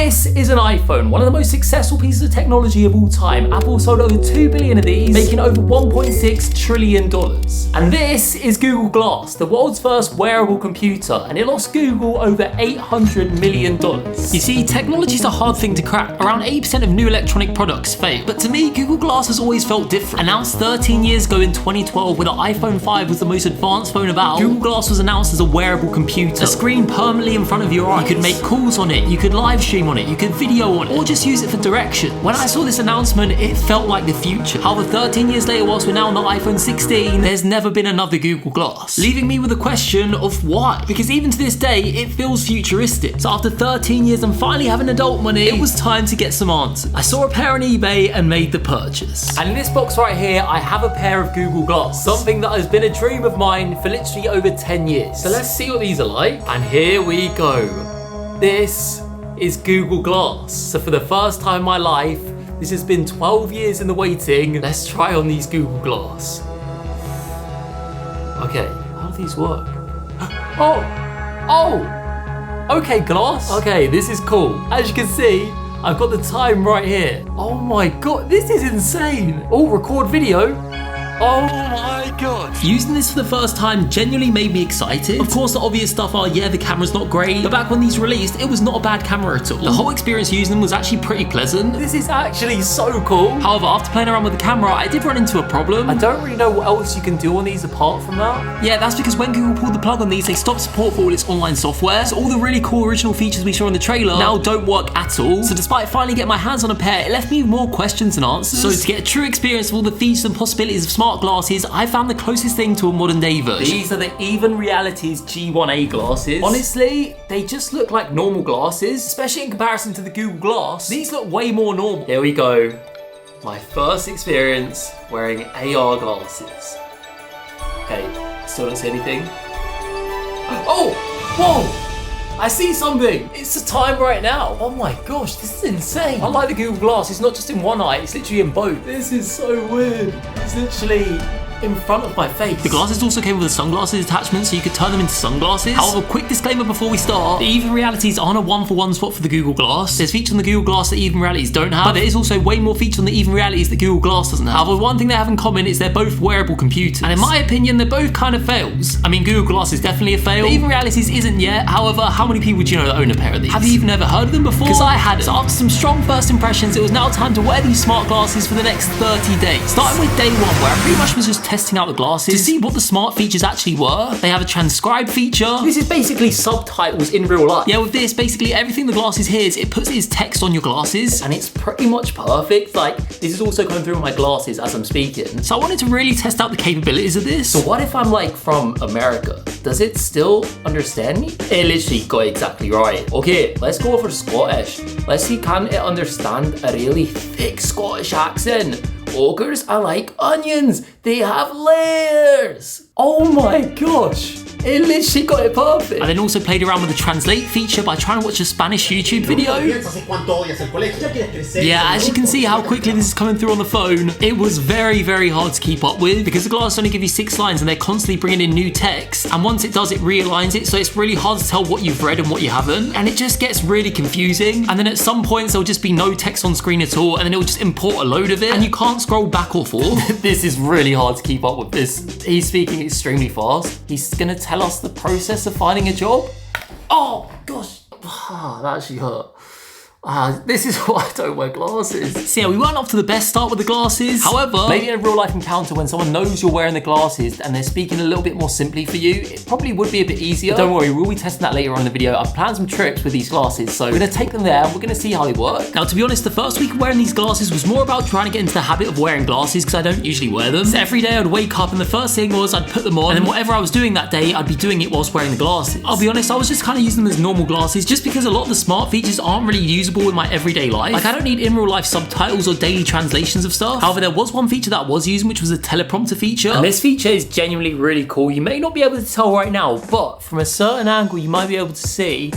This is an iPhone, one of the most successful pieces of technology of all time. Apple sold over 2 billion of these, making over $1.6 trillion. And this is Google Glass, the world's first wearable computer, and it lost Google over $800 million. You see, technology is a hard thing to crack. Around 80% of new electronic products fail. But to me, Google Glass has always felt different. Announced 13 years ago in 2012 when the iPhone 5 was the most advanced phone about, Google Glass was announced as a wearable computer. A screen permanently in front of your eyes. You could make calls on it, you could live stream on it, you could video on it, or just use it for direction. When I saw this announcement, it felt like the future. However, 13 years later, whilst we're now on the iPhone 16, there's never been another Google Glass. Leaving me with a question of why? Because even to this day, it feels futuristic. So after 13 years and finally having adult money, it was time to get some answers. I saw a pair on eBay and made the purchase. And in this box right here, I have a pair of Google Glass, something that has been a dream of mine for literally over 10 years. So let's see what these are like. And here we go. This is Google Glass. So for the first time in my life, this has been 12 years in the waiting. Let's try on these Google Glass. Okay, how do these work? Okay, Glass. Okay, this is cool. As you can see, I've got the time right here. Oh my God, this is insane. Oh, record video. Oh my God. Using this for the first time genuinely made me excited. Of course, the obvious stuff are, yeah, the camera's not great, but back when these released, it was not a bad camera at all. The whole experience using them was actually pretty pleasant. This is actually so cool. However, after playing around with the camera, I did run into a problem. I don't really know what else you can do on these apart from that. Yeah, that's because when Google pulled the plug on these, they stopped support for all its online software. So all the really cool original features we saw in the trailer now don't work at all. So despite finally getting my hands on a pair, it left me with more questions than answers. So to get a true experience of all the features and possibilities of smart glasses, I found the closest thing to a modern day version. These are the Even Realities G1A glasses. Honestly, they just look like normal glasses, especially in comparison to the Google Glass. These look way more normal. Here we go. My first experience wearing AR glasses. Okay, still don't see anything. Oh, whoa! I see something! It's the time right now. Oh my gosh, this is insane. I like the Google Glass, it's not just in one eye, it's literally in both. This is so weird. It's literally in front of my face. The glasses also came with a sunglasses attachment, so you could turn them into sunglasses. However, quick disclaimer before we start, the Even Realities aren't a one-for-one swap for the Google Glass. There's features on the Google Glass that Even Realities don't have, but there is also way more features on the Even Realities that Google Glass doesn't have. However, one thing they have in common is they're both wearable computers. And in my opinion, they're both kind of fails. I mean, Google Glass is definitely a fail, but Even Realities isn't yet. However, how many people do you know that own a pair of these? Have you even ever heard of them before? Because I hadn't. So after some strong first impressions, it was now time to wear these smart glasses for the next 30 days. Starting with day one, where I pretty much was just testing out the glasses to see what the smart features actually were. They have a transcribe feature. This is basically subtitles in real life. Yeah, with this, basically everything the glasses hears, it puts its text on your glasses, and it's pretty much perfect. Like, this is also coming through on my glasses as I'm speaking. So I wanted to really test out the capabilities of this. So what if I'm like from America? Does it still understand me? It literally got exactly right. Okay, let's go for Scottish. Let's see, can it understand a really thick Scottish accent? Ogres are like onions, they have layers. Oh my gosh. It literally got it perfect. I then also played around with the translate feature by trying to watch a Spanish YouTube video. Yeah, as you can see how quickly this is coming through on the phone, it was very, very hard to keep up with because the glasses only give you 6 lines and they're constantly bringing in new text. And once it does, it realigns it, so it's really hard to tell what you've read and what you haven't. And it just gets really confusing. And then at some points, there'll just be no text on screen at all, and then it'll just import a load of it, and you can't scroll back or forth. This is really hard to keep up with this. He's speaking extremely fast. He's gonna tell us the process of finding a job. Oh gosh, that actually hurt. This is why I don't wear glasses. So yeah, we weren't off to the best start with the glasses. However, maybe in a real life encounter when someone knows you're wearing the glasses and they're speaking a little bit more simply for you, it probably would be a bit easier. But don't worry, we'll be testing that later on in the video. I've planned some trips with these glasses, so we're gonna take them there and we're gonna see how they work. Now, to be honest, the first week of wearing these glasses was more about trying to get into the habit of wearing glasses because I don't usually wear them. So every day I'd wake up and the first thing was I'd put them on, and then whatever I was doing that day, I'd be doing it whilst wearing the glasses. I'll be honest, I was just kind of using them as normal glasses just because a lot of the smart features aren't really usable in my everyday life. Like, I don't need in real life subtitles or daily translations of stuff. However, there was one feature that I was using, which was a teleprompter feature. And this feature is genuinely really cool. You may not be able to tell right now, but from a certain angle, you might be able to see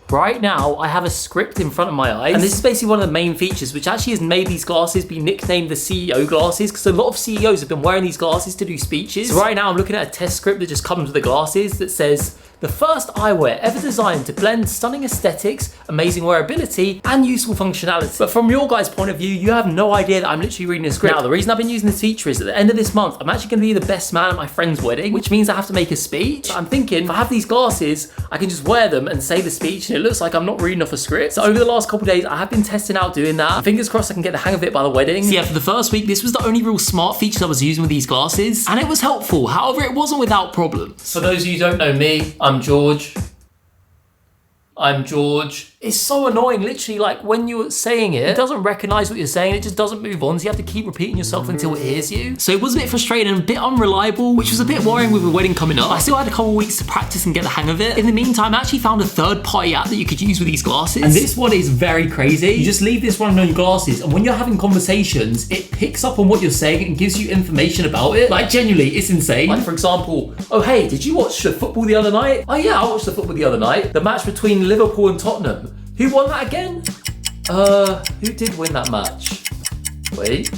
right now I have a script in front of my eyes. And this is basically one of the main features, which actually has made these glasses be nicknamed the CEO glasses, because a lot of CEOs have been wearing these glasses to do speeches. So right now I'm looking at a test script that just comes with the glasses that says, The first eyewear ever designed to blend stunning aesthetics, amazing wearability, and useful functionality. But from your guys' point of view, you have no idea that I'm literally reading a script. Now, the reason I've been using this feature is at the end of this month, I'm actually going to be the best man at my friend's wedding, which means I have to make a speech. I'm thinking, if I have these glasses, I can just wear them and say the speech, and it looks like I'm not reading off a script. So over the last couple of days, I have been testing out doing that. And fingers crossed I can get the hang of it by the wedding. So yeah, for the first week, this was the only real smart feature I was using with these glasses, and it was helpful. However, it wasn't without problems. For those of you who don't know me, I'm George. It's so annoying, literally, like when you're saying it doesn't recognize what you're saying, it just doesn't move on, so you have to keep repeating yourself until it hears you. So it was a bit frustrating and a bit unreliable, which was a bit worrying with the wedding coming up. I still had a couple of weeks to practice and get the hang of it. In the meantime, I actually found a third-party app that you could use with these glasses. And this one is very crazy. You just leave this running on your glasses, and when you're having conversations, it picks up on what you're saying and gives you information about it. Like, genuinely, it's insane. Like, for example, oh hey, did you watch the football the other night? Oh yeah, I watched the football the other night. The match between Liverpool and Tottenham. Who won that again? Who did win that match? Wait.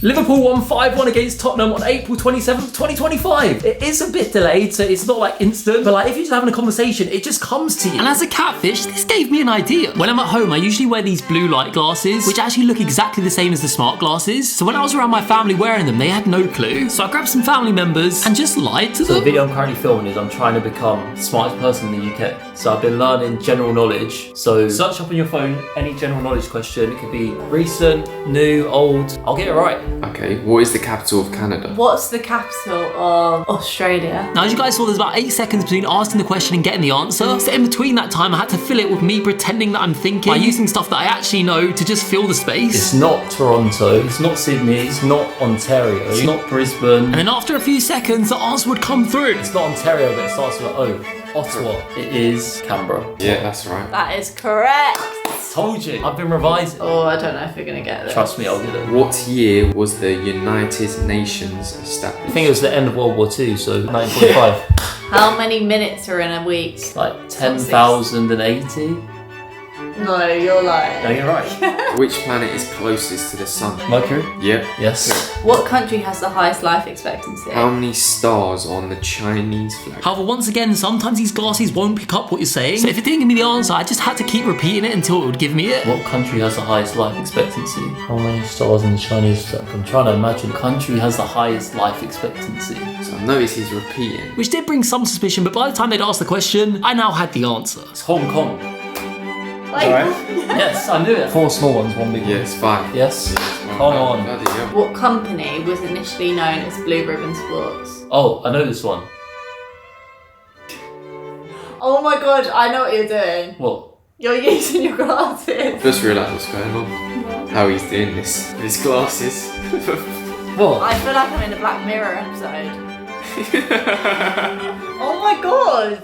Liverpool won 5-1 against Tottenham on April 27th, 2025. It is a bit delayed, so it's not like instant, but like if you're just having a conversation, it just comes to you. And as a catfish, this gave me an idea. When I'm at home, I usually wear these blue light glasses, which actually look exactly the same as the smart glasses. So when I was around my family wearing them, they had no clue. So I grabbed some family members and just lied to them. The video I'm currently filming is I'm trying to become the smartest person in the UK. So I've been learning general knowledge. So search up on your phone any general knowledge question. It could be recent, new, old. I'll get it right. Okay, what is the capital of Canada? What's the capital of Australia? Now, as you guys saw, there's about 8 seconds between asking the question and getting the answer. So in between that time, I had to fill it with me pretending that I'm thinking by using stuff that I actually know to just fill the space. It's not Toronto, it's not Sydney, it's not Ontario, it's not Brisbane. And then after a few seconds, the answer would come through. It's not Ontario, but it starts with an O. Ottawa. It is Canberra. Yeah, that's right. That is correct. Told you. I've been revising. Oh, I don't know if you're gonna get this. Trust me, I'll get it. What year was the United Nations established? I think it was the end of World War II, so 1945. How many minutes are in a week? Like 10,080. No, you're lying. No, you're right. Which planet is closest to the sun? Mercury? Yep. Yes. What country has the highest life expectancy? How many stars on the Chinese flag? However, once again, sometimes these glasses won't pick up what you're saying. So if it didn't give me the answer, I just had to keep repeating it until it would give me it. What country has the highest life expectancy? How many stars in the Chinese flag? I'm trying to imagine. Country has the highest life expectancy. So I noticed he's repeating. Which did bring some suspicion, but by the time they'd asked the question, I now had the answer. It's Hong Kong. Like, Yes, I knew it. 4 small ones, 1 big one. Yes, 5. Yes. Hold on. Bloody hell. what company was initially known as Blue Ribbon Sports? Oh, I know this one. Oh my god, I know what you're doing. What? You're using your glasses. Just realised what's going on. How he's doing this with his glasses. What? I feel like I'm in a Black Mirror episode. Oh my god.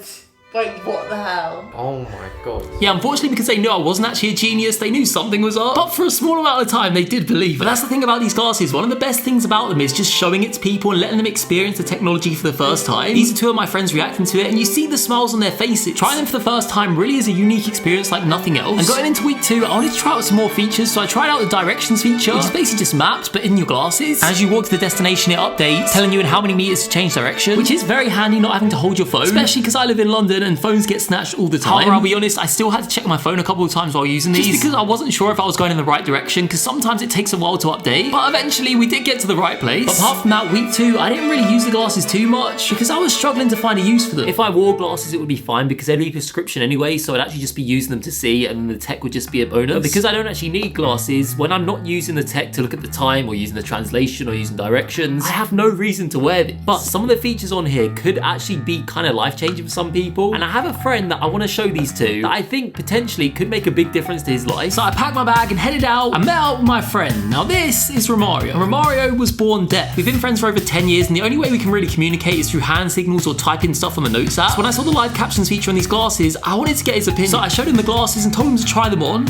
Wait, what the hell? Oh my god. Yeah, unfortunately, because they knew I wasn't actually a genius, they knew something was up. But for a small amount of time, they did believe it. But that's the thing about these glasses. One of the best things about them is just showing it to people and letting them experience the technology for the first time. These are 2 of my friends reacting to it, and you see the smiles on their faces. Trying them for the first time really is a unique experience like nothing else. And going into week 2, I wanted to try out some more features, so I tried out the directions feature, which is basically just maps, but in your glasses. As you walk to the destination, it updates, telling you in how many meters to change direction, which is very handy not having to hold your phone, especially because I live in London and phones get snatched all the time. However, I'll be honest, I still had to check my phone a couple of times while using these, just because I wasn't sure if I was going in the right direction, because sometimes it takes a while to update, but eventually we did get to the right place. But apart from that, week 2, I didn't really use the glasses too much, because I was struggling to find a use for them. If I wore glasses, it would be fine, because they'd be a prescription anyway, so I'd actually just be using them to see, and the tech would just be a bonus. But because I don't actually need glasses, when I'm not using the tech to look at the time, or using the translation, or using directions, I have no reason to wear these. But some of the features on here could actually be kind of life-changing for some people, and I have a friend that I want to show these to that I think potentially could make a big difference to his life. So I packed my bag and headed out. I met up with my friend. Now this is Romario. And Romario was born deaf. We've been friends for over 10 years, and the only way we can really communicate is through hand signals or typing stuff on the notes app. So when I saw the live captions feature on these glasses, I wanted to get his opinion. So I showed him the glasses and told him to try them on.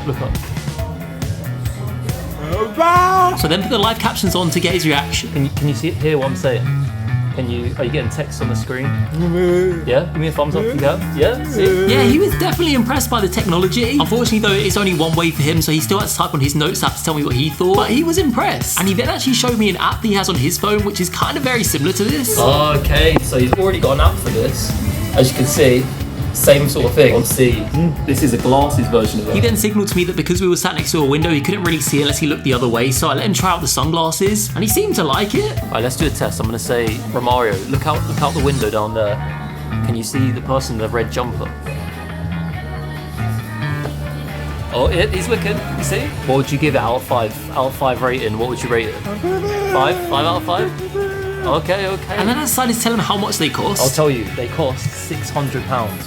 Look up. So then put the live captions on to get his reaction. Can you hear what I'm saying? Are you getting text on the screen? Yeah? Give me a thumbs up if you have. Yeah? See? Yeah, he was definitely impressed by the technology. Unfortunately though, it's only one way for him, so he still had to type on his notes app to tell me what he thought. But he was impressed. And he then actually showed me an app that he has on his phone, which is kind of very similar to this. Okay, so he's already got an app for this. As you can see, same sort of thing. Obviously, this is a glasses version of it. He then signalled to me that because we were sat next to a window, he couldn't really see unless he looked the other way, so I let him try out the sunglasses, and he seemed to like it. All right, let's do a test. I'm gonna say, Romario, look out the window down there. Can you see the person in the red jumper? Oh, he's looking. You see? What would you give it out of 5? Out of 5 rating, what would you rate it? 5? 5 out of 5? Okay. And then I decided to tell him how much they cost. I'll tell you, they cost £600.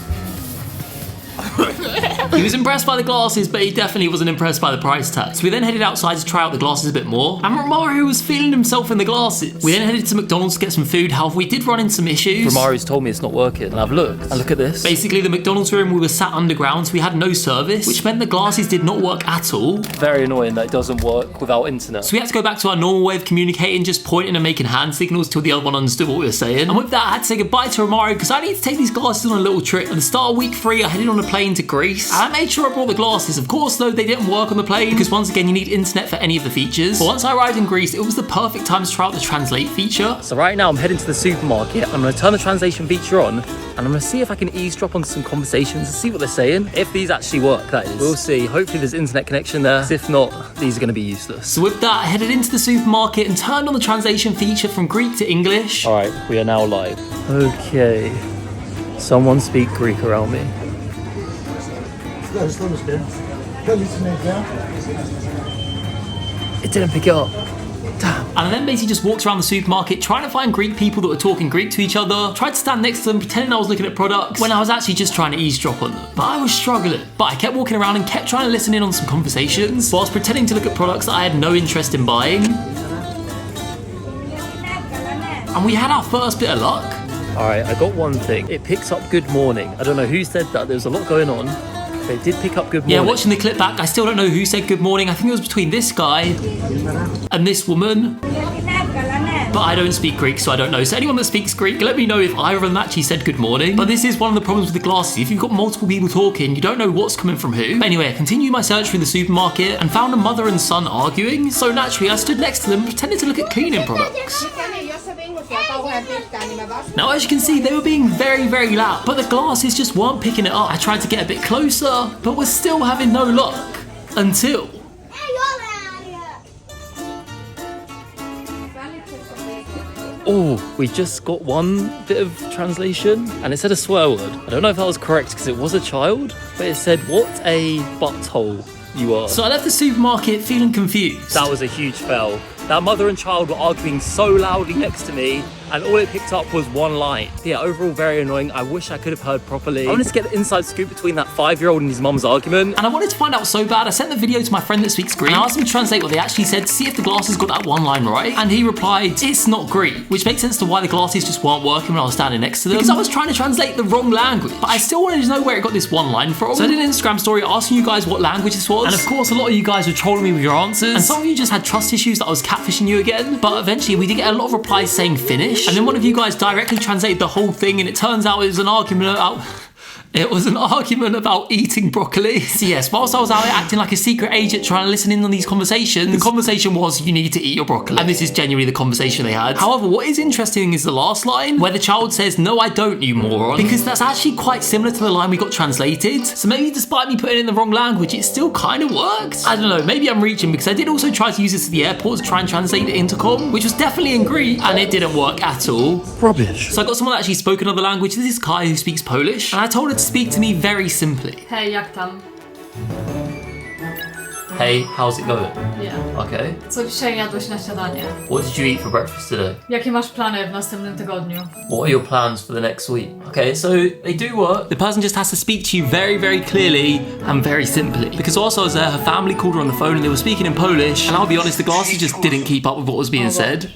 He was impressed by the glasses, but he definitely wasn't impressed by the price tag. So we then headed outside to try out the glasses a bit more, and Romario was feeling himself in the glasses. We then headed to McDonald's to get some food. However, we did run into some issues. Romario's told me it's not working, and I've looked. And look at this. Basically, the McDonald's room, we were sat underground, so we had no service, which meant the glasses did not work at all. Very annoying that it doesn't work without internet. So we had to go back to our normal way of communicating, just pointing and making hand signals till the other one understood what we were saying. And with that, I had to say goodbye to Romario because I need to take these glasses on a little trip. At the start of week 3, I headed on a plane to Greece. And I made sure I brought the glasses. Of course, though, they didn't work on the plane because once again, you need internet for any of the features. But once I arrived in Greece, it was the perfect time to try out the translate feature. So right now, I'm heading to the supermarket. I'm going to turn the translation feature on, and I'm going to see if I can eavesdrop on some conversations and see what they're saying. If these actually work, that is. We'll see. Hopefully, there's internet connection there. If not, these are going to be useless. So with that, I headed into the supermarket and turned on the translation feature from Greek to English. All right, we are now live. Okay. Someone speak Greek around me. It didn't pick it up. Damn. And I then basically just walked around the supermarket trying to find Greek people that were talking Greek to each other, tried to stand next to them pretending I was looking at products when I was actually just trying to eavesdrop on them. But I was struggling. But I kept walking around and kept trying to listen in on some conversations whilst pretending to look at products that I had no interest in buying. And we had our first bit of luck. Alright, I got one thing. It picks up good morning. I don't know who said that. There's a lot going on. But it did pick up good morning. Yeah, watching the clip back, I still don't know who said good morning. I think it was between this guy and this woman. But I don't speak Greek, so I don't know. So anyone that speaks Greek, let me know if either of them actually said good morning. But this is one of the problems with the glasses. If you've got multiple people talking, you don't know what's coming from who. But anyway, I continued my search through the supermarket and found a mother and son arguing. So naturally, I stood next to them, pretending to look at cleaning products. Now, as you can see, they were being very, very loud, but the glasses just weren't picking it up. I tried to get a bit closer, but we're still having no luck. Until... Oh, we just got one bit of translation, and it said a swear word. I don't know if that was correct because it was a child, but it said, "What a butthole you are." So I left the supermarket feeling confused. That was a huge fail. That mother and child were arguing so loudly next to me, and all it picked up was one line. Yeah, overall very annoying. I wish I could have heard properly. I wanted to get the inside scoop between that 5-year-old and his mum's argument, and I wanted to find out so bad. I sent the video to my friend that speaks Greek, and I asked him to translate what they actually said to see if the glasses got that one line right, and he replied, "It's not Greek," which makes sense to why the glasses just weren't working when I was standing next to them, because I was trying to translate the wrong language, but I still wanted to know where it got this one line from. So I did an Instagram story asking you guys what language this was, and of course a lot of you guys were trolling me with your answers, and some of you just had trust issues that I was catfishing you again. But eventually we did get a lot of replies saying Finnish, and then one of you guys directly translated the whole thing, and it turns out it was an argument about... It was an argument about eating broccoli. So yes, whilst I was out acting like a secret agent trying to listen in on these conversations, the conversation was, you need to eat your broccoli. And this is genuinely the conversation they had. However, what is interesting is the last line, where the child says, "No, I don't, you moron." Because that's actually quite similar to the line we got translated. So maybe despite me putting it in the wrong language, it still kind of worked. I don't know, maybe I'm reaching, because I did also try to use this at the airport to try and translate the intercom, which was definitely in Greek, and it didn't work at all. Rubbish. So I got someone that actually spoke another language. This is Kai, who speaks Polish, and I told her to speak to me very simply. Hej, jak tam? Hey, how's it going? Yeah. Okay. Co dzisiaj jadłeś na śniadanie? What did you eat for breakfast today? Jakie masz plany w następnym tygodniu? What are your plans for the next week? Okay, so they do work. The person just has to speak to you very, very clearly and very simply. Because whilst I was there, her family called her on the phone and they were speaking in Polish, and I'll be honest, the glasses just didn't keep up with what was being said.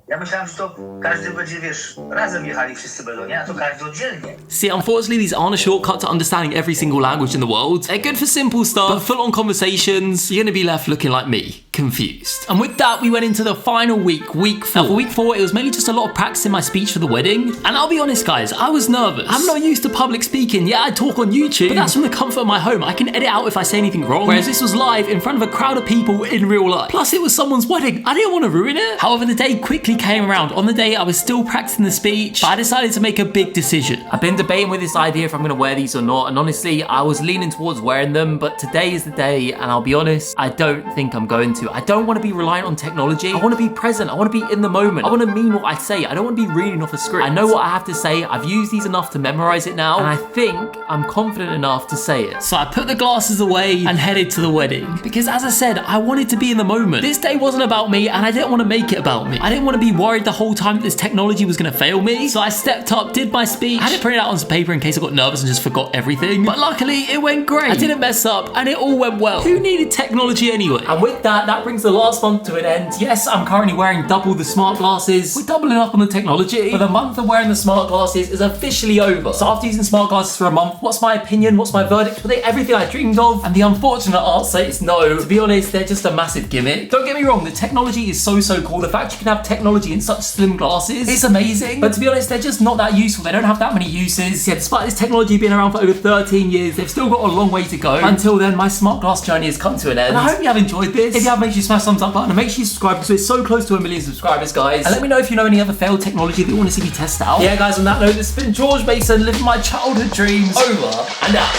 Ja myślałem, że to każdy będzie, wiesz, razem jechali wszyscy będą, nie? A to każdy oddzielnie. See, unfortunately, these aren't a shortcut to understanding every single language in the world. They're good for simple stuff, but full-on conversations, you're gonna be left looking like me. confused. And with that, we went into the final week, week 4. Now, for week 4, it was mainly just a lot of practicing my speech for the wedding. And I'll be honest, guys, I was nervous. I'm not used to public speaking. Yeah, I talk on YouTube, but that's from the comfort of my home. I can edit out if I say anything wrong. Whereas this was live in front of a crowd of people in real life. Plus, it was someone's wedding. I didn't want to ruin it. However, the day quickly came around. On the day, I was still practicing the speech, but I decided to make a big decision. I've been debating with this idea if I'm going to wear these or not, and honestly, I was leaning towards wearing them, but today is the day, and I'll be honest, I don't think I'm going to. I don't want to be reliant on technology. I want to be present. I want to be in the moment. I want to mean what I say. I don't want to be reading off a script. I know what I have to say. I've used these enough to memorize it now, and I think I'm confident enough to say it. So I put the glasses away and headed to the wedding, because as I said, I wanted to be in the moment. This day wasn't about me, and I didn't want to make it about me. I didn't want to be worried the whole time that this technology was going to fail me. So I stepped up, did my speech. I had it printed out on some paper in case I got nervous and just forgot everything. But luckily, it went great. I didn't mess up, and it all went well. Who needed technology anyway? And with that, that brings the last month to an end. Yes, I'm currently wearing double the smart glasses. We're doubling up on the technology. But the month of wearing the smart glasses is officially over. So after using smart glasses for a month, what's my opinion? What's my verdict? Were they everything I dreamed of? And the unfortunate answer is no. To be honest, they're just a massive gimmick. Don't get me wrong, the technology is so cool. The fact you can have technology in such slim glasses is amazing. But to be honest, they're just not that useful. They don't have that many uses. Yeah, despite this technology being around for over 13 years, they've still got a long way to go. Until then, my smart glass journey has come to an end. And I hope you have enjoyed this. If you have, make sure you smash the thumbs up button and make sure you subscribe because we're so close to 1 million subscribers, guys. And let me know if you know any other failed technology that you want to see me test out. Yeah, guys, on that note, this has been George Mason living my childhood dreams over and out.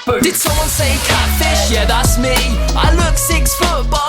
Boom. Did someone say catfish? Yeah, that's me. I look 6 foot, but